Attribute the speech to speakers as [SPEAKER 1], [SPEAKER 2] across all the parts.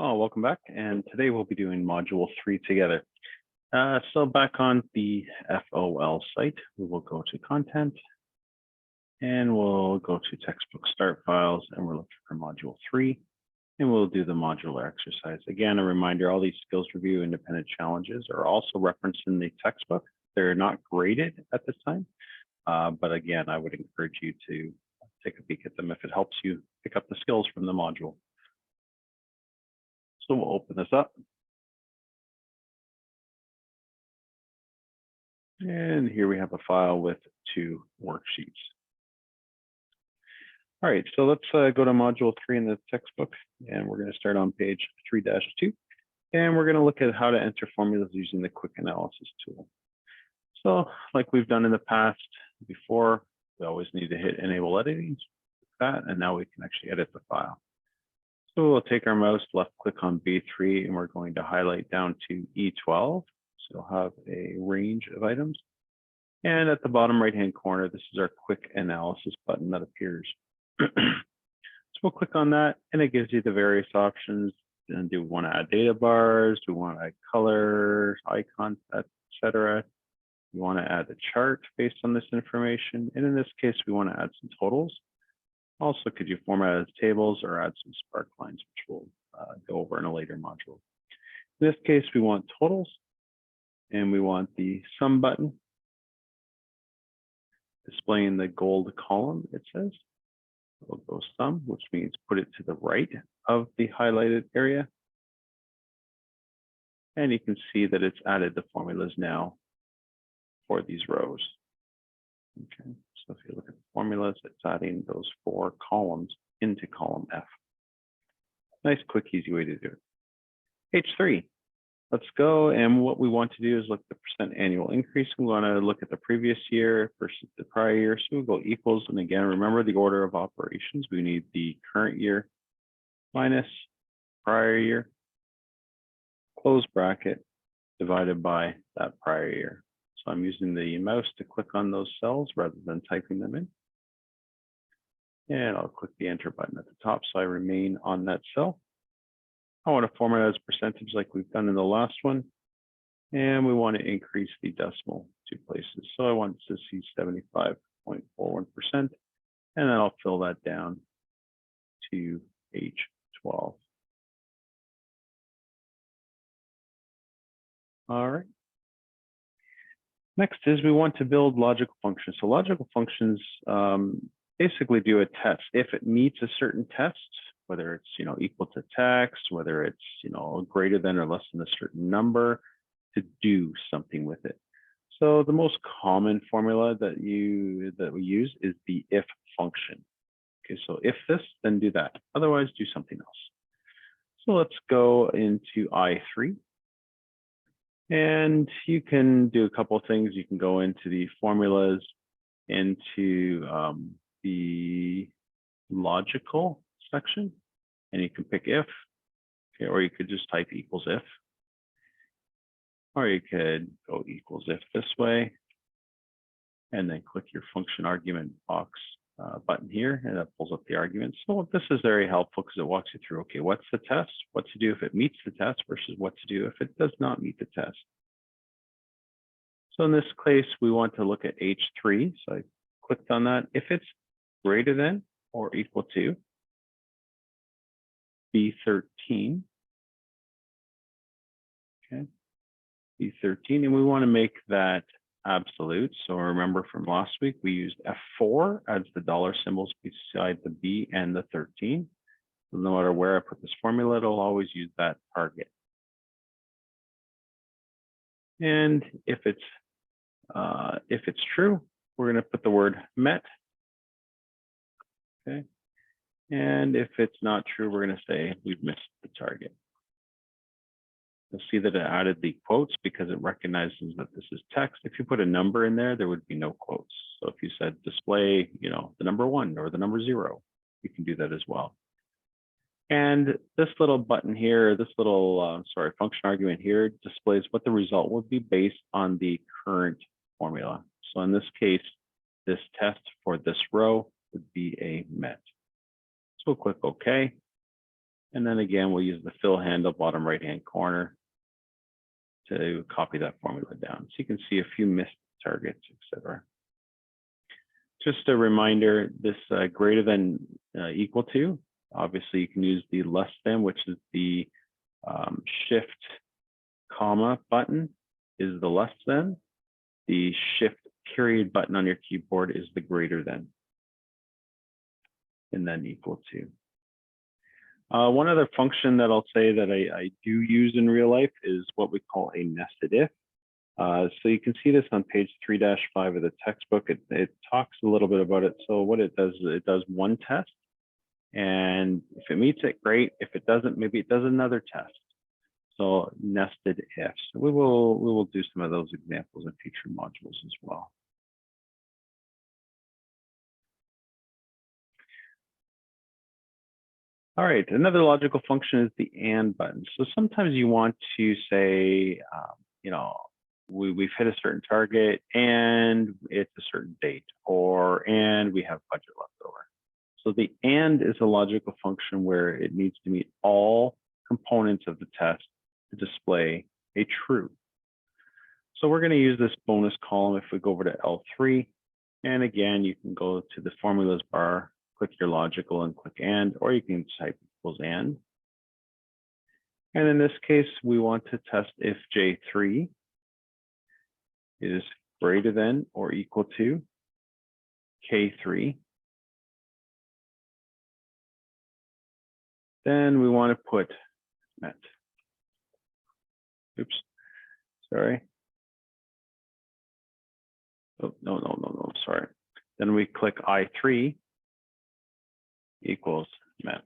[SPEAKER 1] Oh, welcome back. And today we'll be doing module 3 together. So back on the FOL site, we will go to content and we'll go to textbook start files and we're looking for module 3 and we'll do the modular exercise. Again, a reminder, all these skills review independent challenges are also referenced in the textbook. They're not graded at this time, but again, I would encourage you to take a peek at them if it helps you pick up the skills from the module. So we'll open this up. And here we have a file with 2 worksheets. All right, so let's go to module 3 in the textbook, and we're going to start on page 3-2. And we're going to look at how to enter formulas using the quick analysis tool. So like we've done in the past before, we always need to hit enable editing, that, and now we can actually edit the file. So we'll take our mouse, left click on B3, and we're going to highlight down to E12. So we'll have a range of items. And at the bottom right-hand corner, this is our quick analysis button that appears. So we'll click on that, and it gives you the various options. And do we want to add data bars? Do we want to add colors, icons, etc.? We want to add a chart based on this information. And in this case, we want to add some totals. Also, could you format as tables or add some spark lines, which we'll go over in a later module. In this case, we want totals, and we want the sum button displaying the gold column, it says. We'll go sum, which means put it to the right of the highlighted area. And you can see that it's added the formulas now for these rows. Okay. So if you look at the formulas, it's adding those 4 columns into column F. Nice, quick, easy way to do it. Page 3, let's go. And what we want to do is look at the % annual increase. We want to look at the previous year versus the prior year. So we'll go equals. And again, remember the order of operations. We need the current year minus prior year, close bracket, divided by that prior year. So I'm using the mouse to click on those cells rather than typing them in. And I'll click the enter button at the top so I remain on that cell. I want to format as percentage like we've done in the last one. And we want to increase the decimal 2 places. So I want to see 75.41%. And then I'll fill that down to H12. All right. Next is we want to build logical functions. So logical functions basically do a test. If it meets a certain test, whether it's equal to text, whether it's greater than or less than a certain number, to do something with it. So the most common formula that we use is the if function. Okay, so if this, then do that. Otherwise, do something else. So let's go into I3. And you can do a couple of things. You can go into the formulas, into the logical section, and you can pick if, okay, or you could just type equals if, or you could go equals if this way, and then click your function argument box button here, and that pulls up the arguments. So this is very helpful because it walks you through, okay, what's the test, what to do if it meets the test versus what to do if it does not meet the test. So in this case, we want to look at H3. So I clicked on that. If it's greater than or equal to B13, okay, B13, and we want to make that absolute. So remember from last week, we used F4 as the dollar symbols beside the B and the 13. So no matter where I put this formula, it'll always use that target. And if it's true, we're going to put the word met. Okay. And if it's not true, we're going to say we've missed the target. You'll see that it added the quotes because it recognizes that this is text. If you put a number in there, there would be no quotes. So if you said display, the number 1 or the number 0, you can do that as well. And this little button here, this little, function argument here displays what the result would be based on the current formula. So in this case, this test for this row would be a met. So we'll click OK. And then again, we'll use the fill handle, bottom right-hand corner, to copy that formula down. So you can see a few missed targets, etc. Just a reminder, this greater than equal to, obviously you can use the less than, which is the shift comma button is the less than. The shift period button on your keyboard is the greater than, and then equal to. One other function that I'll say that I do use in real life is what we call a nested if. So you can see this on page 3-5 of the textbook. It talks a little bit about it. So what it does is it does one test, and if it meets it, great. If it doesn't, maybe it does another test. So nested ifs. We will do some of those examples in future modules as well. All right, another logical function is the and button. So sometimes you want to say, you know, we've hit a certain target and it's a certain date, or and we have budget left over. So the and is a logical function where it needs to meet all components of the test to display a true. So we're going to use this bonus column if we go over to L3. And again, you can go to the formulas bar, click your logical and click and, or you can type equals and. And in this case, we want to test if J3 is greater than or equal to K3. Then we want to put met. Oops, sorry. Oh, no, sorry. Then we click I3 equals met.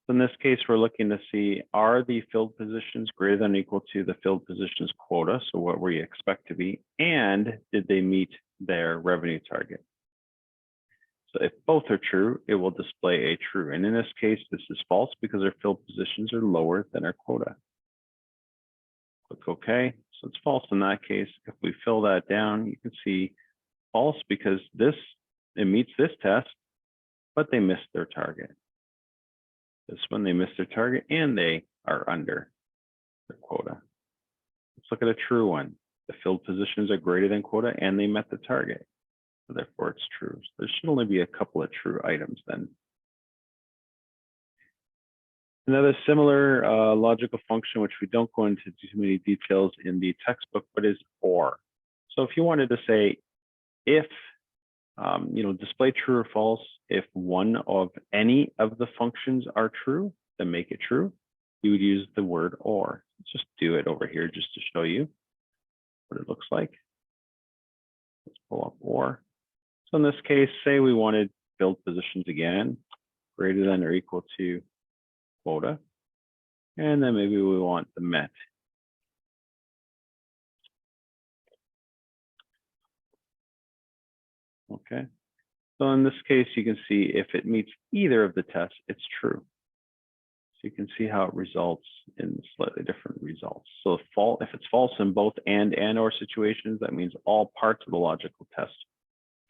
[SPEAKER 1] So in this case, we're looking to see, are the filled positions greater than or equal to the filled positions quota? So what we expect to be, and did they meet their revenue target? So if both are true, it will display a true. And in this case, this is false because our filled positions are lower than our quota. Click OK. So it's false in that case. If we fill that down, you can see false because it meets this test, but they missed their target. This one, they missed their target and they are under their quota. Let's look at a true one. The filled positions are greater than quota and they met the target. So therefore it's true. So there should only be a couple of true items then. Another similar logical function, which we don't go into too many details in the textbook, but is or. So if you wanted to say if, display true or false, if one of any of the functions are true, then make it true, you would use the word or. Let's just do it over here just to show you what it looks like. Let's pull up or. So in this case, say we wanted filled positions again, greater than or equal to quota. And then maybe we want the met. Okay. So in this case, you can see if it meets either of the tests, it's true. So you can see how it results in slightly different results. So if it's false in both and or situations, that means all parts of the logical test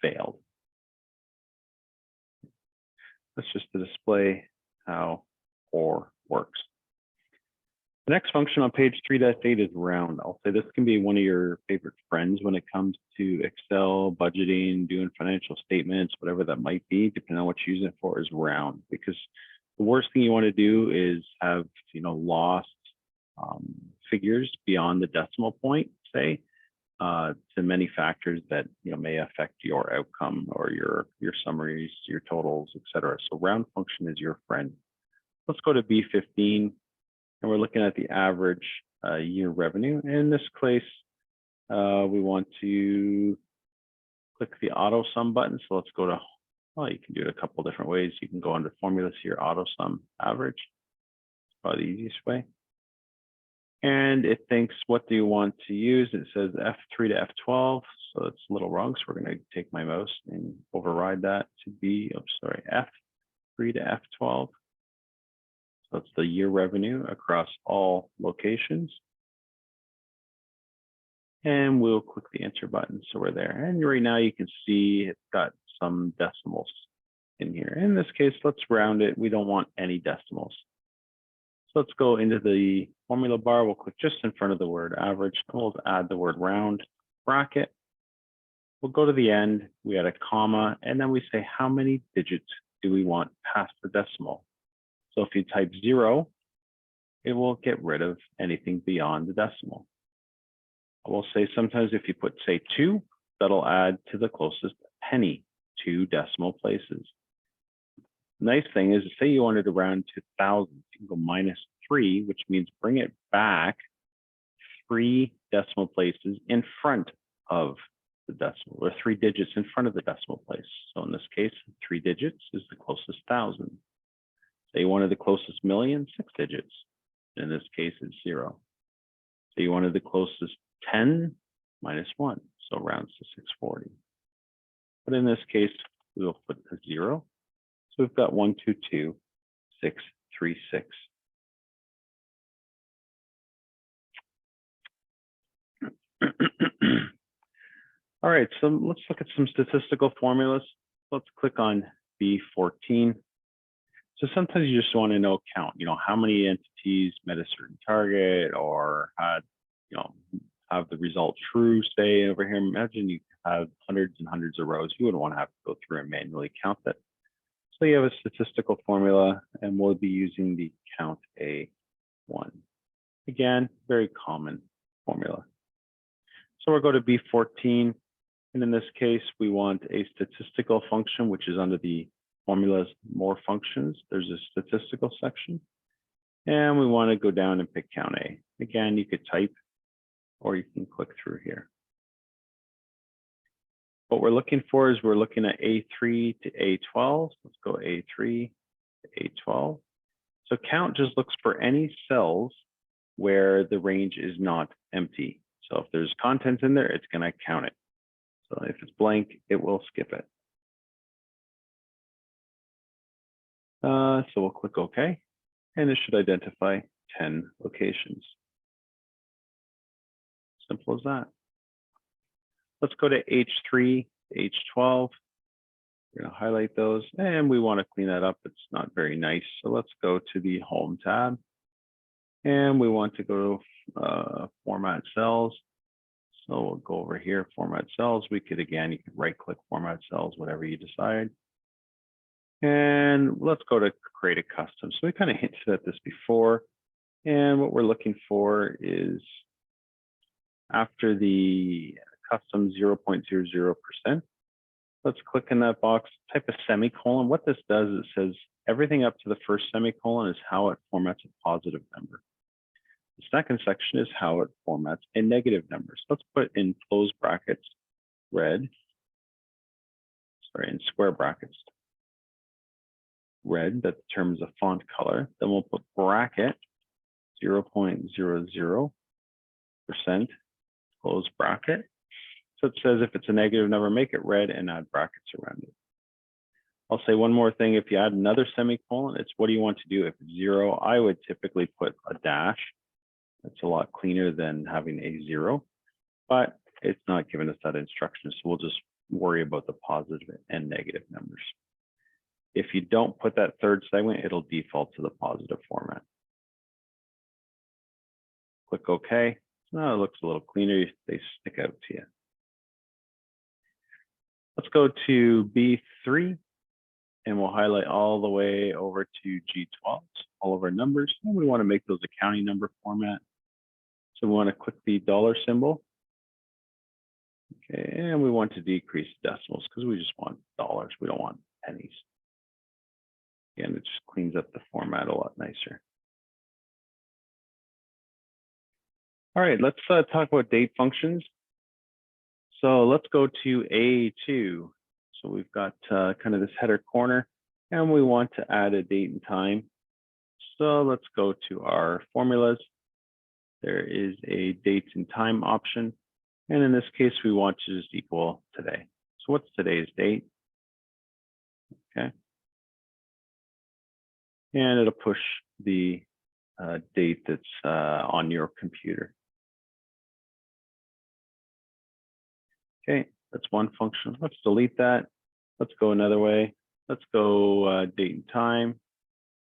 [SPEAKER 1] failed. That's just to display how or works. The next function on page 3-8 is round. I'll say this can be one of your favorite friends when it comes to Excel, budgeting, doing financial statements, whatever that might be, depending on what you're using it for, is round. Because the worst thing you want to do is have, lost figures beyond the decimal point, say, to many factors that may affect your outcome or your summaries, your totals, etc. So round function is your friend. Let's go to B15. And we're looking at the average year revenue. In this case, we want to click the auto sum button. So let's go to, well, you can do it a couple different ways. You can go under formulas here, auto sum average. It's probably the easiest way. And it thinks, what do you want to use? It says F3 to F12. So it's a little wrong. So we're going to take my mouse and override that to be, F3 to F12. So it's the year revenue across all locations. And we'll click the enter button. So we're there. And right now you can see it's got some decimals in here. In this case, let's round it. We don't want any decimals. So let's go into the formula bar. We'll click just in front of the word average. We'll add the word round, bracket. We'll go to the end. We add a comma, and then we say how many digits do we want past the decimal. So if you type 0, it will get rid of anything beyond the decimal. I will say sometimes if you put, say, 2, that'll add to the closest penny, 2 decimal places. Nice thing is, say you wanted to round to thousands, you can go -3, which means bring it back 3 decimal places in front of the decimal, or 3 digits in front of the decimal place. So in this case, 3 digits is the closest thousand. Say you wanted the closest million, 6 digits. In this case, it's 0. So you wanted the closest 10, -1, so rounds to 640. But in this case, we will put a 0. So we've got 122,636. All right, so let's look at some statistical formulas. Let's click on B14. So sometimes you just want to know count, how many entities met a certain target or had, have the result true, say over here. Imagine you have hundreds and hundreds of rows. You wouldn't want to have to go through and manually count that. So you have a statistical formula, and we'll be using the count A1. Again, very common formula. So we'll go to B14, and in this case, we want a statistical function, which is under the formulas more functions. There's a statistical section, and we want to go down and pick count A. Again, you could type, or you can click through here. What we're looking for is we're looking at A3 to A12. Let's go A3 to A12. So count just looks for any cells where the range is not empty. So if there's content in there, it's going to count it. So if it's blank, it will skip it. So we'll click OK, and it should identify 10 locations. Simple as that. Let's go to H3, H12. We're going to highlight those, and we want to clean that up. It's not very nice. So let's go to the Home tab, and we want to go to Format Cells. So we'll go over here, Format Cells. You could right-click Format Cells, whatever you decide. And let's go to Create a Custom. So we kind of hinted at this before, and what we're looking for is after the custom 0.00%. Let's click in that box, type a semicolon. What this does is it says everything up to the first semicolon is how it formats a positive number. The second section is how it formats a negative number. So let's put in close brackets, in square brackets, red, that determines a font color. Then we'll put bracket 0.00%, close bracket. So it says if it's a negative number, make it red and add brackets around it. I'll say one more thing. If you add another semicolon, it's what do you want to do? If it's 0, I would typically put a dash. That's a lot cleaner than having a 0, but it's not giving us that instruction. So we'll just worry about the positive and negative numbers. If you don't put that third segment, it'll default to the positive format. Click OK. Now it looks a little cleaner. They stick out to you. Let's go to B3, and we'll highlight all the way over to G12, all of our numbers. And we want to make those accounting number format. So we want to click the dollar symbol. Okay, and we want to decrease decimals because we just want dollars. We don't want pennies. Again, it just cleans up the format a lot nicer. All right, let's talk about date functions. So let's go to A2. So we've got kind of this header corner, and we want to add a date and time. So let's go to our formulas. There is a date and time option. And in this case, we want to just equal today. So what's today's date? Okay. And it'll push the date that's on your computer. Okay, that's one function. Let's delete that. Let's go another way. Let's go date and time.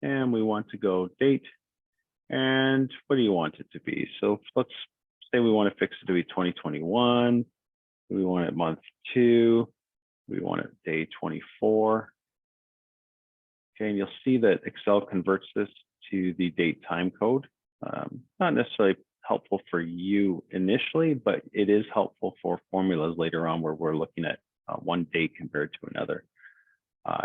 [SPEAKER 1] And we want to go date. And what do you want it to be? So let's say we want to fix it to be 2021. We want it month 2. We want it day 24. Okay, and you'll see that Excel converts this to the date time code. Not necessarily helpful for you initially, but it is helpful for formulas later on where we're looking at one date compared to another.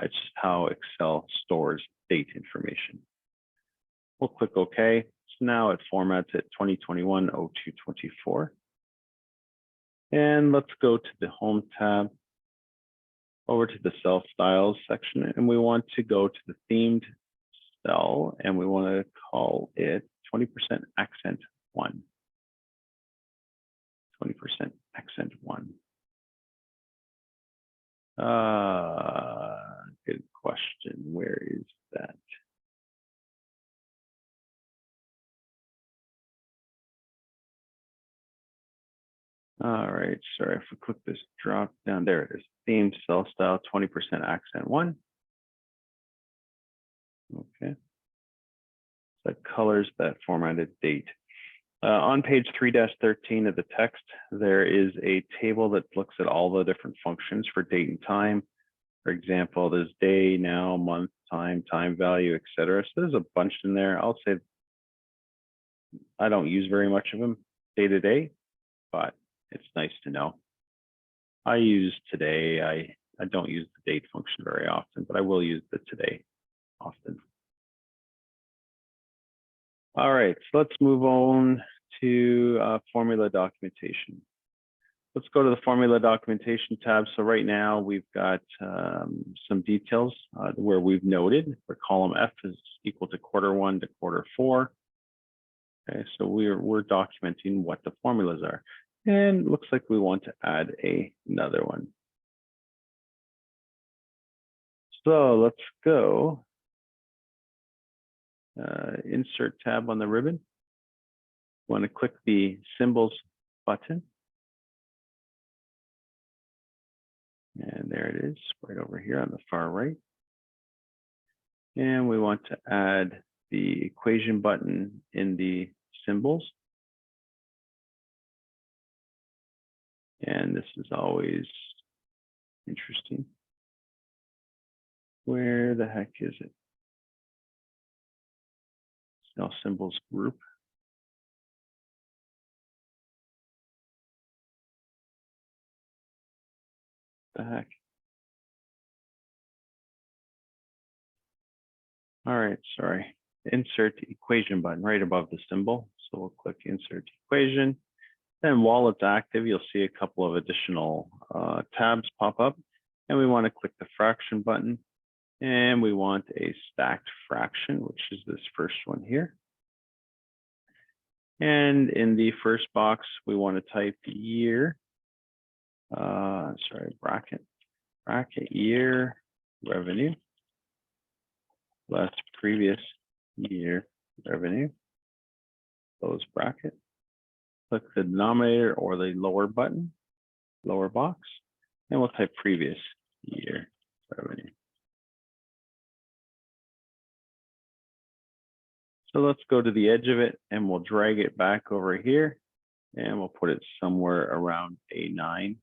[SPEAKER 1] It's just how Excel stores date information. We'll click OK. So now it formats it 2021-02-24. And let's go to the Home tab, over to the Cell Styles section, and we want to go to the themed cell, and we want to call it 20% accent 1. 20% accent 1. Good question. Where is that? All right, sorry, if we click this drop down, there it is. Themed cell style, 20% accent 1. Okay. That colors that formatted date. On page 3-13 of the text, there is a table that looks at all the different functions for date and time. For example, there's day, now, month, time value, etc. So there's a bunch in there. I'll say I don't use very much of them day to day, but it's nice to know. I use today. I don't use the date function very often, but I will use the today often. All right, so let's move on to formula documentation. Let's go to the formula documentation tab. So right now we've got some details where we've noted where column F is equal to Q1 to Q4. Okay, so we're documenting what the formulas are. And it looks like we want to add another one. So let's go insert tab on the ribbon. We want to click the symbols button. And there it is, right over here on the far right. And we want to add the equation button in the symbols. And this is always interesting. Where the heck is it? Cell symbols group. The heck? All right, sorry. Insert equation button right above the symbol. So we'll click insert equation. And while it's active, you'll see a couple of additional tabs pop up. And we want to click the fraction button. And we want a stacked fraction, which is this first one here. And in the first box, we want to type year. Bracket year revenue less previous year revenue, close bracket. Click the denominator or the lower button, lower box, and we'll type previous year revenue. So let's go to the edge of it and we'll drag it back over here and we'll put it somewhere around A9.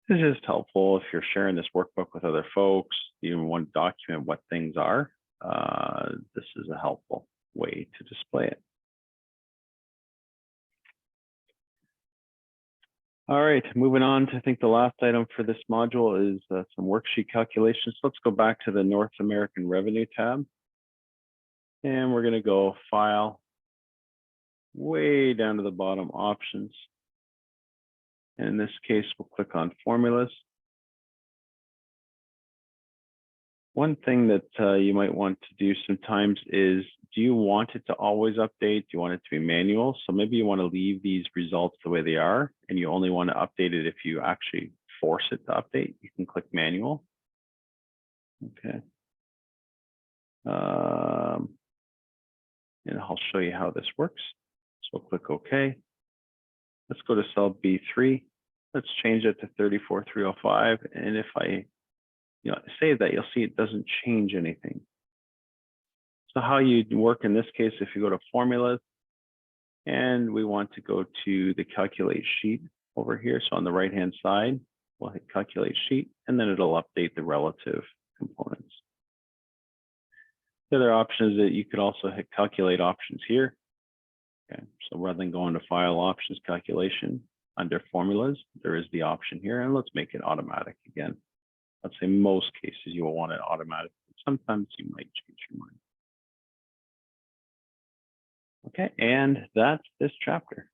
[SPEAKER 1] This is just helpful if you're sharing this workbook with other folks, you want to document what things are. This is a helpful way to display it. All right, moving on to, I think the last item for this module is some worksheet calculations. Let's go back to the North American Revenue tab. And we're going to go File, way down to the bottom, Options. And in this case, we'll click on Formulas. One thing that you might want to do sometimes is, do you want it to always update? Do you want it to be manual? So maybe you want to leave these results the way they are, and you only want to update it if you actually force it to update. You can click Manual. Okay. And I'll show you how this works. So we'll click OK. Let's go to cell B3. Let's change it to 34305. And if I save that, you'll see it doesn't change anything. So how you work in this case, if you go to formulas, and we want to go to the calculate sheet over here. So on the right-hand side, we'll hit calculate sheet, and then it'll update the relative components. The other option is that you could also hit calculate options here. Okay, so rather than going to file options calculation, under formulas, there is the option here, and let's make it automatic again. Let's say most cases you will want it automatic. Sometimes you might change your mind. Okay, and that's this chapter.